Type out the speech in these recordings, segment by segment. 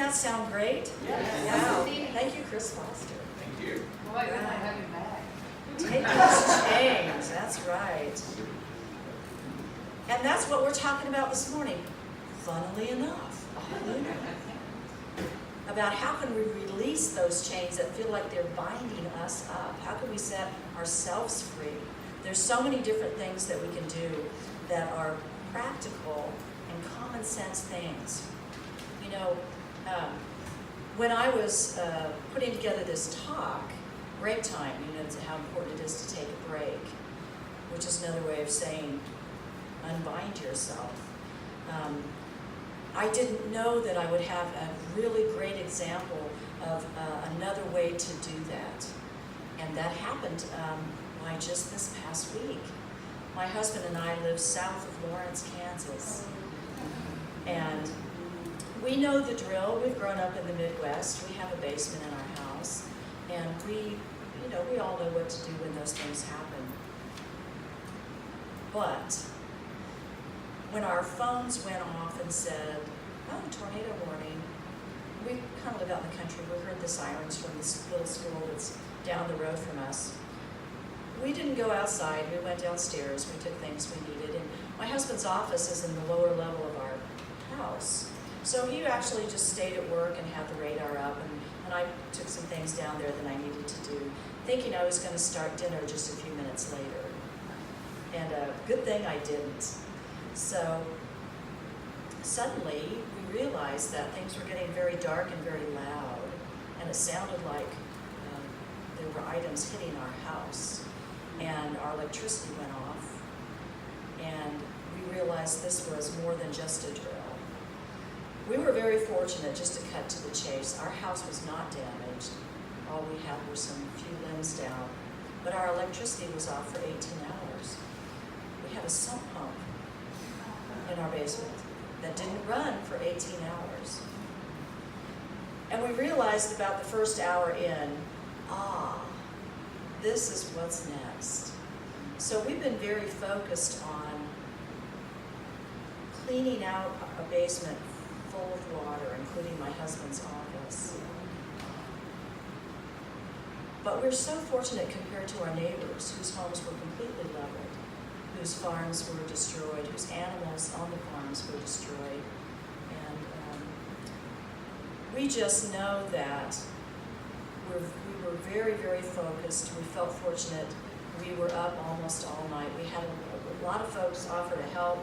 that sound great? Yes. Wow. Thank you, Chris Foster. Thank you. Boy, we might have him back. Take those chains, that's right. And that's what we're talking about this morning, funnily enough. About how can we release those chains that feel like they're binding us up? How can we set ourselves free? There's so many different things that we can do that are practical and common sense things. You know, when I was putting together this talk, break time, you know, how important it is to take a break, which is another way of saying unbind yourself. I didn't know that I would have a really great example of another way to do that. And that happened just this past week. My husband and I live south of Lawrence, Kansas. And we know the drill. We've grown up in the Midwest. We have a basement in our house. And we all know what to do when those things happen. But when our phones went off and said, oh, tornado warning, we kind of live out in the country. We heard the sirens from this little school that's down the road from us. We didn't go outside. We went downstairs. We took things we needed. And my husband's office is in the lower level of our house. So he actually just stayed at work and had the radar up. And I took some things down there that I needed to do, thinking I was going to start dinner just a few minutes later. And good thing I didn't. So suddenly we realized that things were getting very dark and very loud, and it sounded like there were items hitting our house, and our electricity went off, and we realized this was more than just a drill. We were very fortunate, just to cut to the chase. Our house was not damaged. All we had were some few limbs down, but our electricity was off for 18 hours. We had a sump pump in our basement that didn't run for 18 hours. And we realized about the first hour in, this is what's next. So we've been very focused on cleaning out a basement full of water, including my husband's office. But we're so fortunate compared to our neighbors whose homes were completely leveled, whose farms were destroyed, whose animals on the farms were destroyed. And we just know that we were very, very focused. We felt fortunate. We were up almost all night. We had a lot of folks offer to help,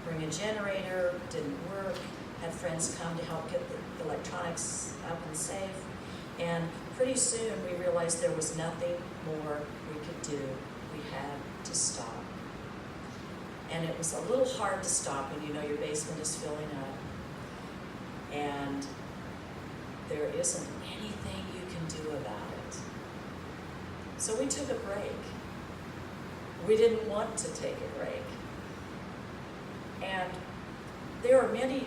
bring a generator, didn't work, had friends come to help get the electronics up and safe. And pretty soon we realized there was nothing more we could do. We had to stop. And it was a little hard to stop when you know your basement is filling up and there isn't anything you can do about it. So we took a break. We didn't want to take a break. And there are many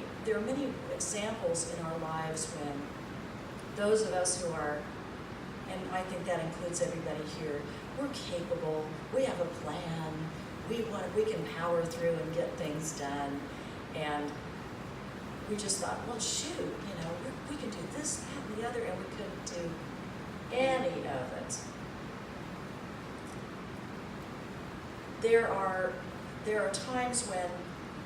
examples in our lives when those of us who are, and I think that includes everybody here, we're capable, we have a plan, we can power through and get things done, and we just thought, well, shoot, we can do this, that, and the other, and we couldn't do any of it. There are times when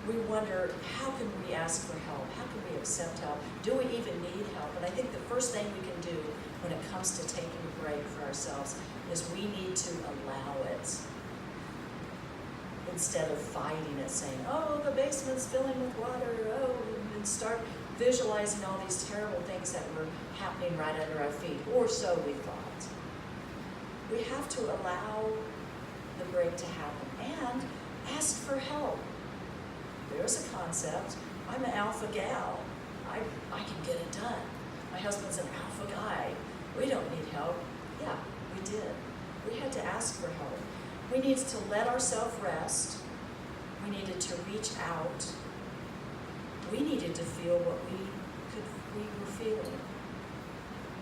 we wonder, how can we ask for help? How can we accept help? Do we even need help? And I think the first thing we can do when it comes to taking a break for ourselves is we need to allow it. Instead of fighting it, saying, oh, the basement's filling with water, and start visualizing all these terrible things that were happening right under our feet, or so we thought. We have to allow the break to happen and ask for help. There's a concept. I'm an alpha gal. I can get it done. My husband's an alpha guy. We don't need help. Yeah, we did. We had to ask for help. We needed to let ourselves rest. We needed to reach out. We needed to feel what we were feeling.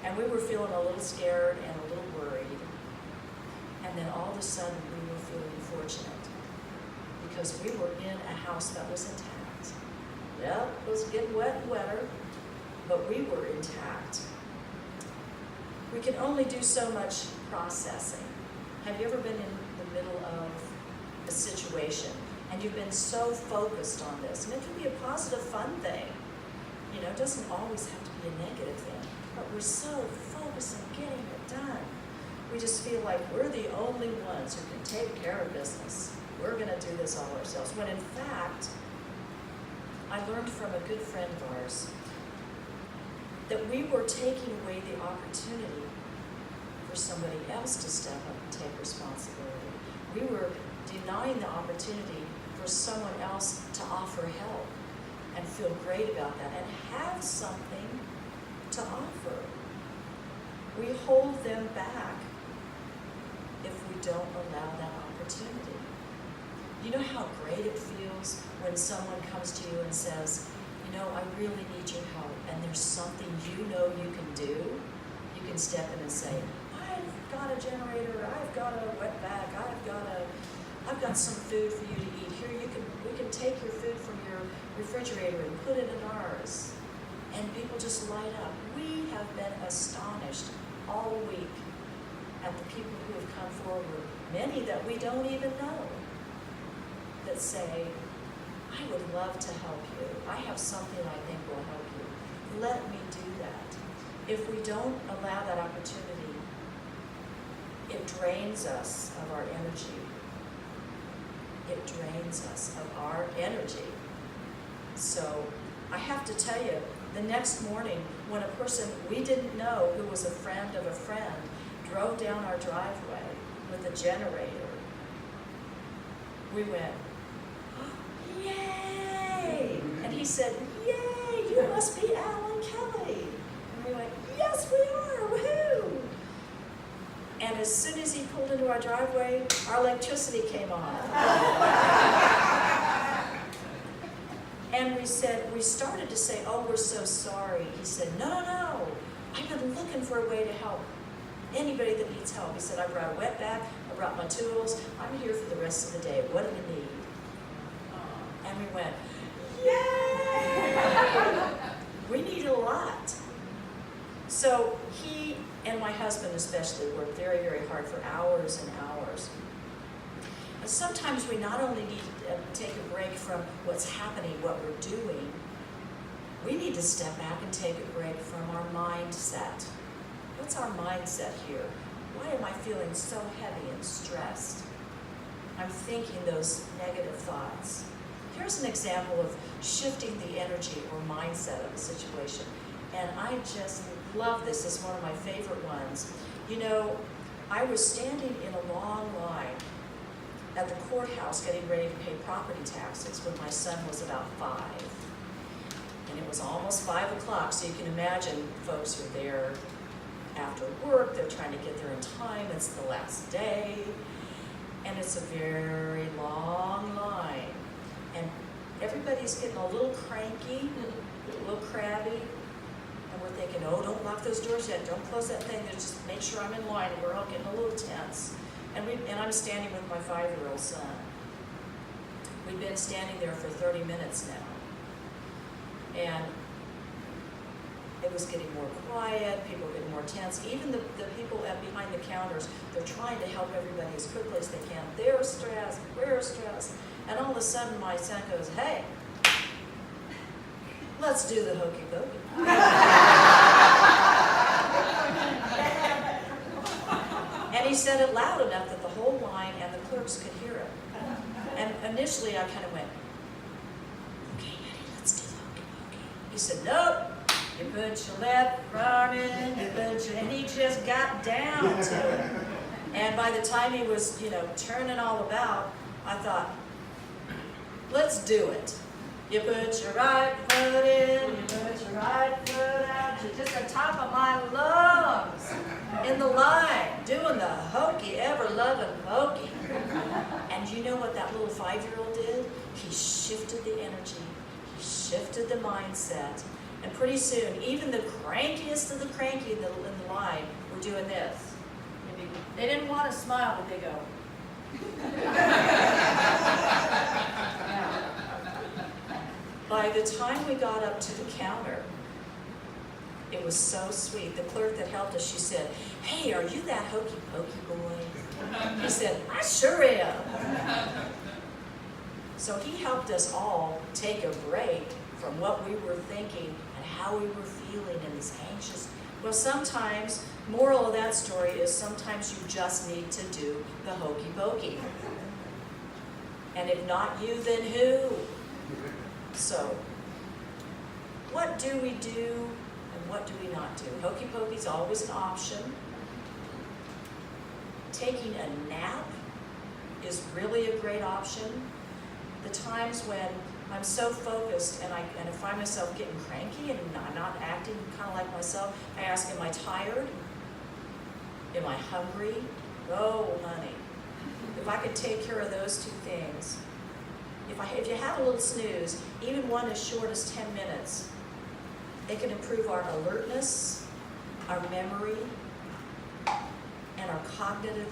And we were feeling a little scared and a little worried. And then all of a sudden we were feeling fortunate because we were in a house that was intact. Yep, it was getting wet and wetter, but we were intact. We can only do so much processing. Have you ever been in the middle of a situation and you've been so focused on this? And it can be a positive, fun thing. You know, it doesn't always have to be a negative thing, but we're so focused on getting it done. We just feel like we're the only ones who can take care of business. We're gonna do this all ourselves. When in fact, I learned from a good friend of ours that we were taking away the opportunity for somebody else to step up and take responsibility. We were denying the opportunity for someone else to offer help and feel great about that and have something to offer. We hold them back if we don't allow that opportunity. You know how great it feels when someone comes to you and says, you know, I really need your help, and there's something you know you can do. You can step in and say, I've got a generator, I've got a wet bag, I've got some food for you to eat. Here, we can take your food from your refrigerator and put it in ours. And people just light up. We have been astonished all week at the people who have come forward, many that we don't even know, that say, I would love to help you. I have something I think will help you. Let me do that. If we don't allow that opportunity, it drains us of our energy. It drains us of our energy. So I have to tell you, the next morning, when a person we didn't know who was a friend of a friend drove down our driveway with a generator, we went, oh, yay! And he said, yay, you must be Alan Kelly. And we went, yes, we are, woohoo! And as soon as he pulled into our driveway, our electricity came on. And we started to say, oh, we're so sorry. He said, no, I've been looking for a way to help anybody that needs help. He said, I brought a wet bag, I brought my tools, I'm here for the rest of the day. What do you need? And we went, yay! We need a lot. So he and my husband especially worked very, very hard for hours and hours. And sometimes we not only need to take a break from what's happening, what we're doing, we need to step back and take a break from our mindset. What's our mindset here? Why am I feeling so heavy and stressed? I'm thinking those negative thoughts. Here's an example of shifting the energy or mindset of a situation. And I just love this. It's one of my favorite ones. You know, I was standing in a long line at the courthouse getting ready to pay property taxes when my son was about 5. And it was almost 5 o'clock, so you can imagine folks are there after work, they're trying to get there in time, it's the last day, and it's a very long line. And everybody's getting a little cranky, a little crabby, and we're thinking, oh, don't lock those doors yet, don't close that thing, just make sure I'm in line, and we're all getting a little tense. And I'm standing with my 5-year-old son. We've been standing there for 30 minutes now. And it was getting more quiet, people were getting more tense. Even the people behind the counters, they're trying to help everybody as quickly as they can. They're stressed, we're stressed. And all of a sudden my son goes, hey, let's do the hokey pokey. And he said it loud enough that the whole line and the clerks could hear it. And initially I kind of went, okay, Eddie, let's do the hokey pokey. He said, nope. You put your left arm in, and he just got down to it. And by the time he was, turning all about, I thought, let's do it. You put your right foot in, you put your right foot out, you're just on top of my lungs in the line, doing the hokey, ever-loving hokey. And you know what that little 5-year-old did? He shifted the energy, he shifted the mindset. And pretty soon, even the crankiest of the cranky in the line were doing this. They didn't want to smile, but they go. By the time we got up to the counter, It was so sweet. The clerk that helped us, she said, "Hey, are you that hokey pokey boy?" He said, "I sure am." So he helped us all take a break from what we were thinking and how we were feeling in this anxious. Well, sometimes, moral of that story is sometimes you just need to do the hokey pokey. And if not you, then who? So, what do we do and what do we not do? Hokey pokey is always an option. Taking a nap is really a great option. The times when I'm so focused and I find myself getting cranky and I'm not acting kind of like myself, I ask, am I tired? Am I hungry? Oh, honey. If I could take care of those two things, if you have a little snooze, even one as short as 10 minutes, it can improve our alertness, our memory, and our cognitive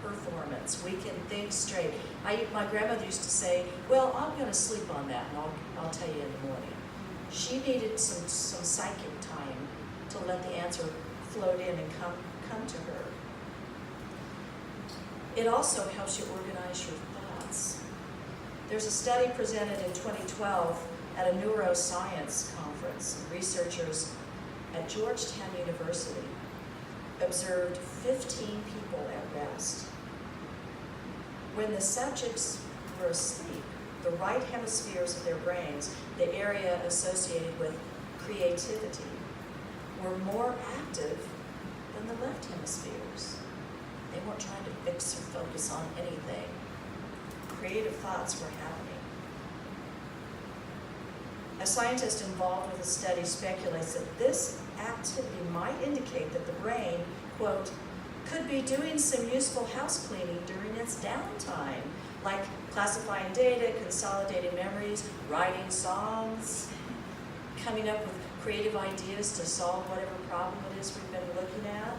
performance. We can think straight. My grandmother used to say, "Well, I'm going to sleep on that, and I'll tell you in the morning." She needed some psychic time to let the answer float in and come to her. It also helps you organize your thoughts. There's a study presented in 2012 at a neuroscience conference. Researchers at Georgetown University observed 15 people at rest. When the subjects were asleep, the right hemispheres of their brains, the area associated with creativity, were more active than the left hemispheres. They weren't trying to fix or focus on anything. Creative thoughts were happening. A scientist involved with the study speculates that this activity might indicate that the brain, quote, could be doing some useful house cleaning during its downtime, like classifying data, consolidating memories, writing songs, coming up with creative ideas to solve whatever problem it is we've been looking at.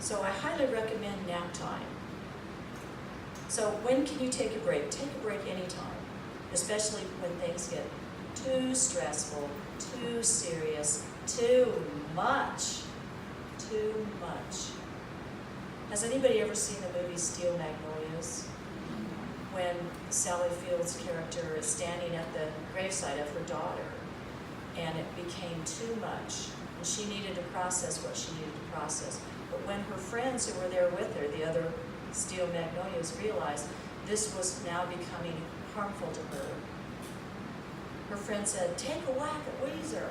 So I highly recommend nap time. So when can you take a break? Take a break anytime, especially when things get too stressful, too serious, too much. Too much. Has anybody ever seen the movie Steel Magnolias? When Sally Field's character is standing at the gravesite of her daughter, and it became too much, and she needed to process what she needed to process. But when her friends who were there with her, the other Steel Magnolias, realized this was now becoming harmful to her, her friend said, "Take a whack at Weezer."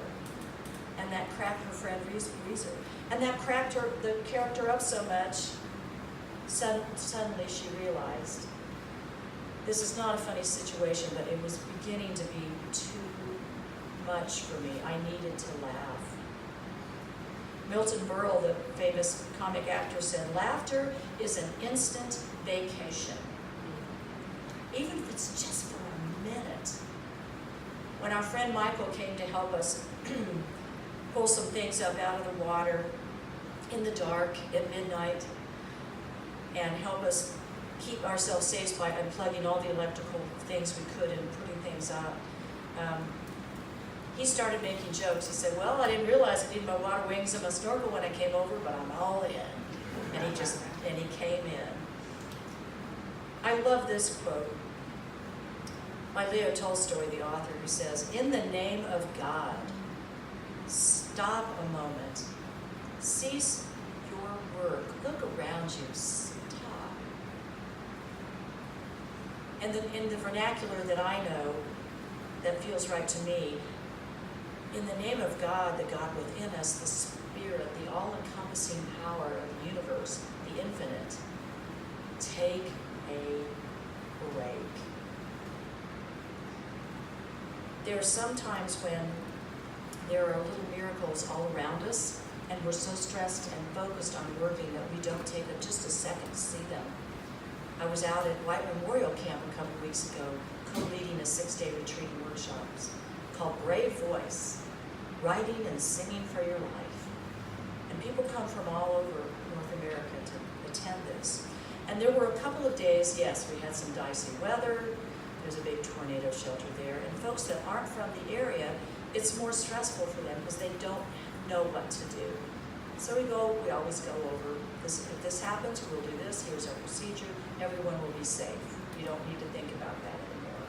And that cracked her friend Weezer. And that cracked the character up so much, suddenly she realized, this is not a funny situation, but it was beginning to be too much for me. I needed to laugh. Milton Berle, the famous comic actor, said, "Laughter is an instant vacation." Even if it's just for a minute. When our friend Michael came to help us pull some things up out of the water in the dark at midnight and help us keep ourselves safe by unplugging all the electrical things we could and putting things up, he started making jokes. He said, "Well, I didn't realize I needed my water wings and my snorkel when I came over, but I'm all in." And he came in. I love this quote by Leo Tolstoy, the author, who says, "In the name of God, stop a moment. Cease your work. Look around you. Stop." And then in the vernacular that I know, that feels right to me, in the name of God, the God within us, the Spirit, the all-encompassing power of the universe, the infinite, take a break. There are some times when there are little miracles all around us, and we're so stressed and focused on working that we don't take just a second to see them. I was out at White Memorial Camp a couple weeks ago, co-leading a 6-day retreat and workshops called Brave Voice, Writing and Singing for Your Life. And people come from all over North America to attend this. And there were a couple of days, yes, we had some dicey weather, there's a big tornado shelter there, and folks that aren't from the area it's more stressful for them because they don't know what to do. So we always go over this. If this happens, we'll do this. Here's our procedure. Everyone will be safe. You don't need to think about that anymore.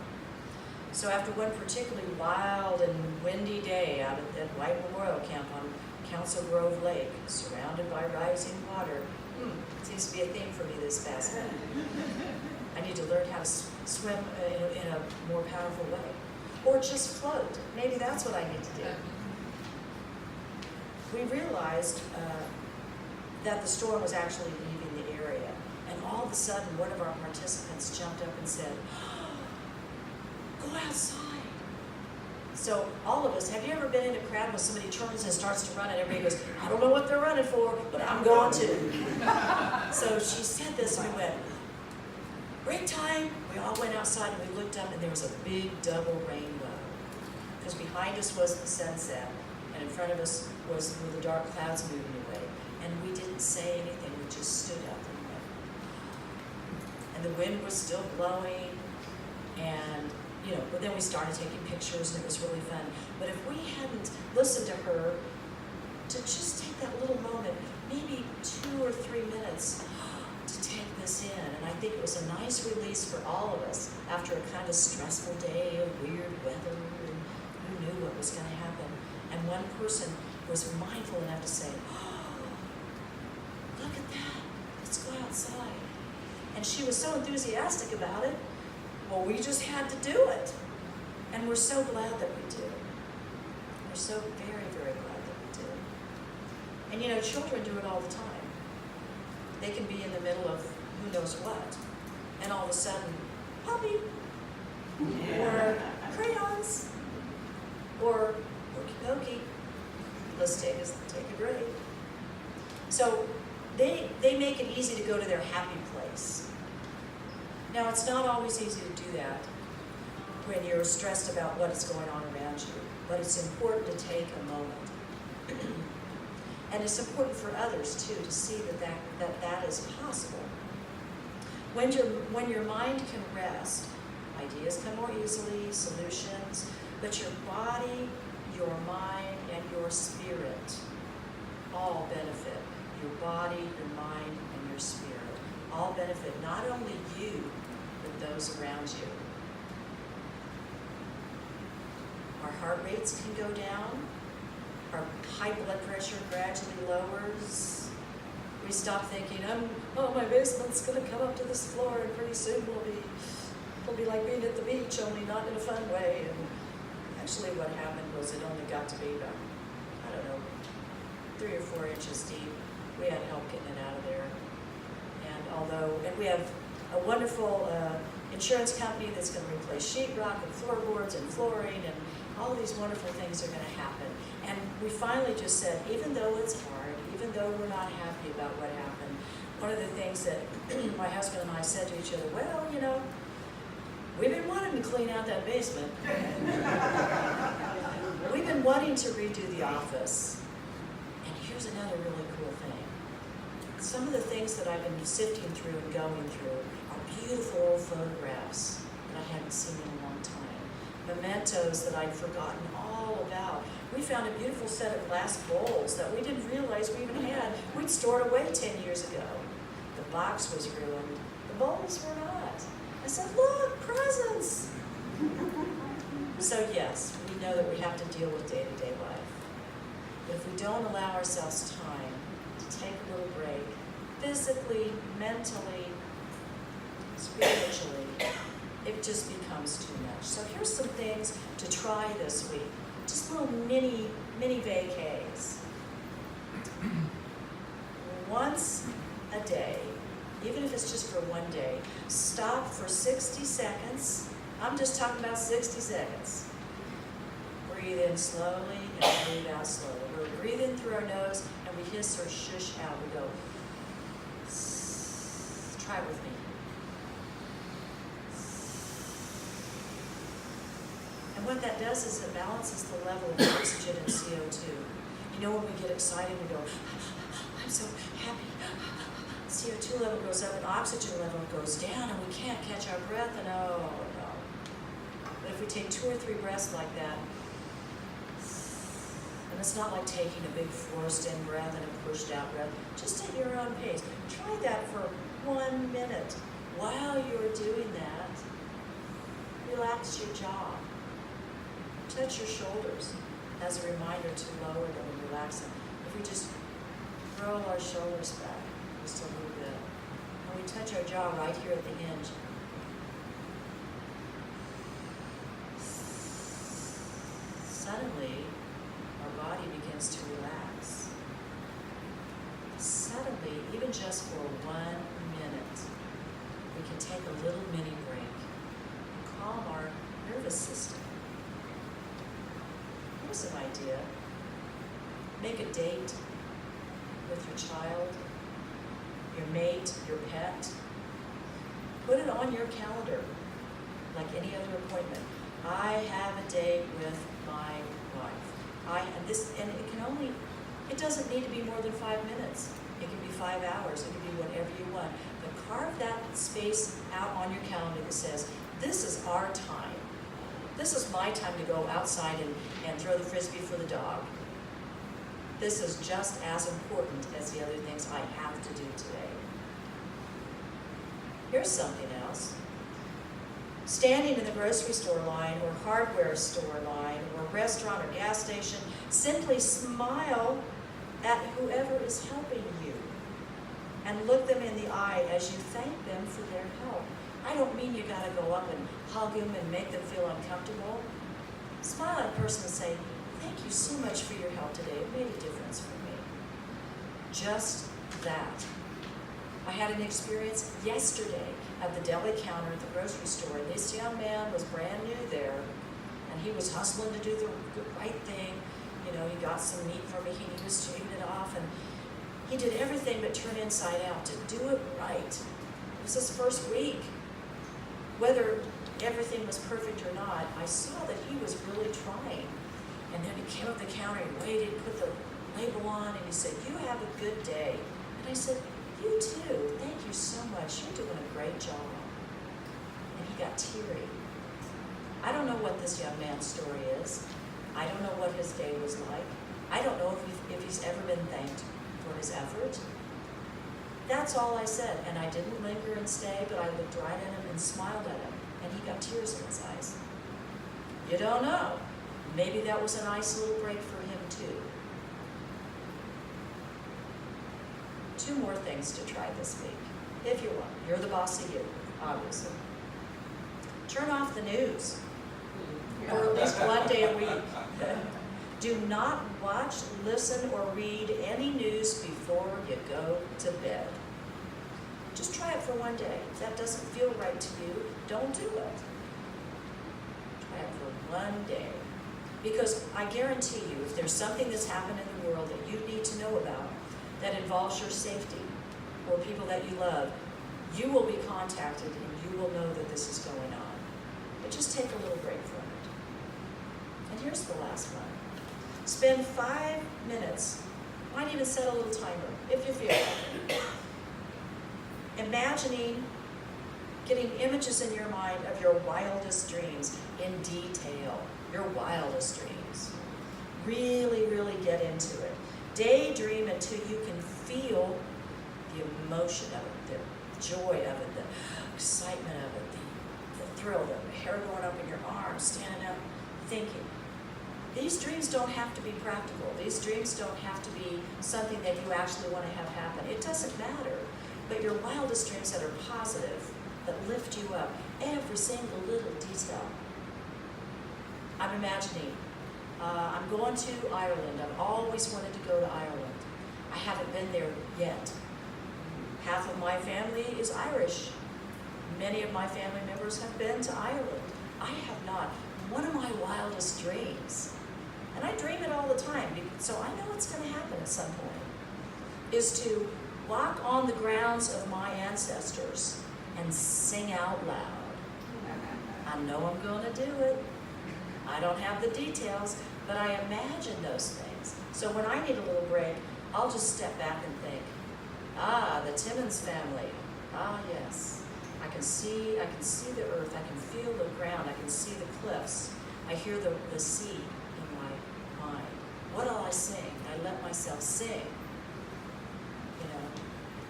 So after one particularly wild and windy day out at White Memorial Camp on Council Grove Lake, surrounded by rising water, seems to be a theme for me this past minute. I need to learn how to swim in a more powerful way. Or just float. Maybe that's what I need to do. We realized that the storm was actually leaving the area. And all of a sudden, one of our participants jumped up and said, "Go outside." So all of us, have you ever been in a crowd when somebody turns and starts to run and everybody goes, "I don't know what they're running for, but I'm going to." So she said this and we went, "Break time." We all went outside and we looked up and there was a big double rainbow. Because behind us was the sunset and in front of us were the dark clouds moving away. And we didn't say anything, we just stood up and went. And the wind was still blowing and but then we started taking pictures and it was really fun. But if we hadn't listened to her, to just take that little moment, maybe 2 or 3 minutes, to take this in. And I think it was a nice release for all of us after a kind of stressful day of weird weather and who knew what was going to happen. And one person was mindful enough to say, "Oh, look at that, let's go outside." And she was so enthusiastic about it. Well, we just had to do it. And we're so glad that we did. We're so very, very glad that we did. And children do it all the time. They can be in the middle of who knows what, and all of a sudden, puppy, or crayons, or okey dokey, let's take a break. So they make it easy to go to their happy place. Now, it's not always easy to do that when you're stressed about what is going on around you, but it's important to take a moment. And it's important for others, too, to see that is possible. When your mind can rest, ideas come more easily, solutions, but your body, your mind, and your spirit all benefit. Your body, your mind, and your spirit all benefit not only you, but those around you. Our heart rates can go down. Our high blood pressure gradually lowers. We stop thinking, my basement's going to come up to this floor, and pretty soon it'll be like being at the beach, only not in a fun way. And actually what happened was it only got to be about, 3 or 4 inches deep. We had help getting it out of there. And we have a wonderful insurance company that's going to replace sheetrock and floorboards and flooring, and all these wonderful things are going to happen. And we finally just said, even though it's hard, even though we're not happy about what happened, one of the things that my husband and I said to each other, we've been wanting to clean out that basement. We've been wanting to redo the office. And here's another really cool thing. Some of the things that I've been sifting through and going through are beautiful old photographs that I hadn't seen in a long time. Mementos that I'd forgotten all about. We found a beautiful set of glass bowls that we didn't realize we even had. We'd stored away 10 years ago. The box was ruined. The bowls were not. I said, "Look, presents!" So yes, we know that we have to deal with day-to-day life. But if we don't allow ourselves time to take a little break, physically, mentally, spiritually, it just becomes too much. So here's some things to try this week. Just little mini vacays. Once a day, even if it's just for one day, stop for 60 seconds. I'm just talking about 60 seconds. Breathe in slowly and breathe out slowly. We're breathing through our nose and we hiss or shush out. We go, try it with me. And what that does is it balances the level of oxygen and CO2. When we get excited, we go, I'm so happy. CO2 level goes up and oxygen level goes down and we can't catch our breath and oh no. But if we take 2 or 3 breaths like that, And it's not like taking a big forced in breath and a pushed out breath, just at your own pace. Try that for 1 minute. While you're doing that, relax your jaw. Touch your shoulders as a reminder to lower them and relax them. If we just roll our shoulders back just a little bit, and we touch our jaw right here at the hinge. Suddenly, our body begins to relax. Suddenly, even just for 1 minute, we can take a little mini break and calm our nervous system. Here's an idea. Make a date with your child, your mate, your pet. Put it on your calendar like any other appointment. I have a date with my wife. It doesn't need to be more than 5 minutes. It can be 5 hours, it can be whatever you want. But carve that space out on your calendar that says, this is our time. This is my time to go outside and throw the frisbee for the dog. This is just as important as the other things I have to do today. Here's something else. Standing in the grocery store line or hardware store line or restaurant or gas station, simply smile at whoever is helping you and look them in the eye as you thank them for their help. I don't mean you gotta go up and hug them and make them feel uncomfortable. Smile at a person and say, thank you so much for your help today. It made a difference for me. Just that. I had an experience yesterday at the deli counter at the grocery store. This young man was brand new there, and he was hustling to do the right thing. You know, he got some meat from me, he was shaving it off, and he did everything but turn inside out to do it right. It was his first week. Whether everything was perfect or not, I saw that he was really trying. And then he came up the counter, he waited, put the label on, and he said, you have a good day. And I said, you too, thank you so much, you're doing a great job. And he got teary. I don't know what this young man's story is. I don't know what his day was like. I don't know if he's ever been thanked for his effort. That's all I said, and I didn't linger and stay, but I looked right at him and smiled at him, and he got tears in his eyes. You don't know. Maybe that was a nice little break for him too. 2 more things to try this week, if you want. You're the boss of you, obviously. Turn off the news, or at least 1 day a week. Do not watch, listen, or read any news before you go to bed. Just try it for 1 day. If that doesn't feel right to you, don't do it. Try it for 1 day. Because I guarantee you, if there's something that's happened in the world that you need to know about that involves your safety or people that you love, you will be contacted and you will know that this is going on. But just take a little break from it. And here's the last one. Spend 5 minutes, might even set a little timer, if you feel like it, imagining getting images in your mind of your wildest dreams in detail, your wildest dreams. Really, really get into it. Daydream until you can feel the emotion of it, the joy of it, the excitement of it, the thrill, the hair going up in your arms, standing up, thinking. These dreams don't have to be practical. These dreams don't have to be something that you actually want to have happen. It doesn't matter. But your wildest dreams that are positive, that lift you up, every single little detail. I'm imagining, I'm going to Ireland. I've always wanted to go to Ireland. I haven't been there yet. Half of my family is Irish. Many of my family members have been to Ireland. I have not. One of my wildest dreams, and I dream it all the time, so I know it's going to happen at some point, is to walk on the grounds of my ancestors and sing out loud. I know I'm going to do it. I don't have the details, but I imagine those things. So when I need a little break, I'll just step back and think, the Timmons family. Yes. I can see the earth, I can feel the ground, I can see the cliffs. I hear the sea in my mind. What'll I myself sing. You know,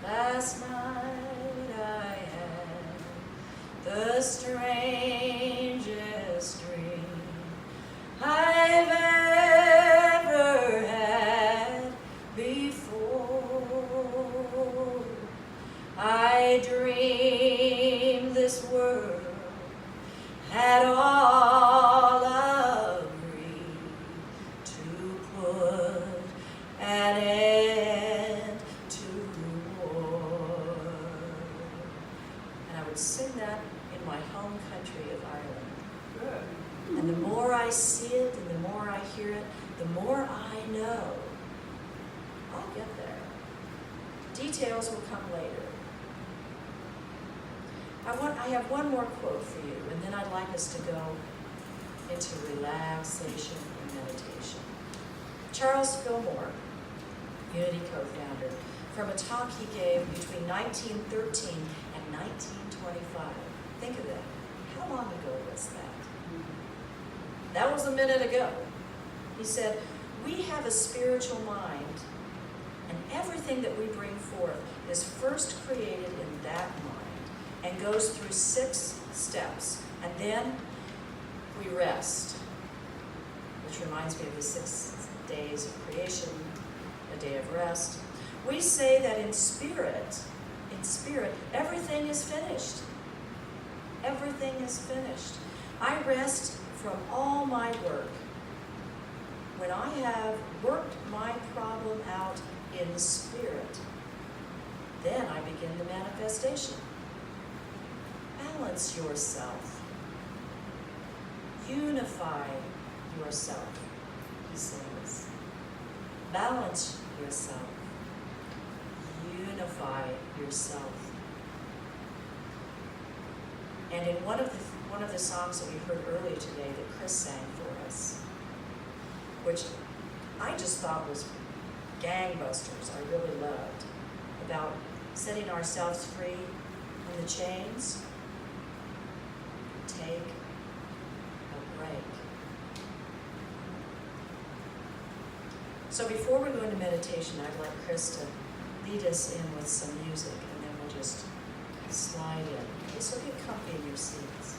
last night I had the strangest dream I've ever had before. I dreamed this world had all agreed to put an end to war. And I would sing that in my home country of Ireland. Good. And the more I see it and the more I hear it, the more I know. I'll get there. Details will come later. I have one more quote for you, and then I'd like us to go into relaxation and meditation. Charles Fillmore, Unity co-founder, from a talk he gave between 1913 and 1925. Think of that. How long ago was that? That was a minute ago. He said, we have a spiritual mind, and everything that we bring forth is first created in that mind and goes through 6 steps, and then we rest, which reminds me of the 6 days of creation, a day of rest. We say that in spirit, everything is finished. Everything is finished. I rest from all my work. When I have worked my problem out in the spirit, then I begin the manifestation. Balance yourself. Unify yourself, he says. Balance yourself. Unify yourself. And in one of the songs that we heard earlier today that Chris sang for us, which I just thought was gangbusters, I really loved, about setting ourselves free from the chains. Take a break. So before we go into meditation, I'd like Chris to lead us in with some music, and then we'll just slide in. Okay, so get comfy in your seats.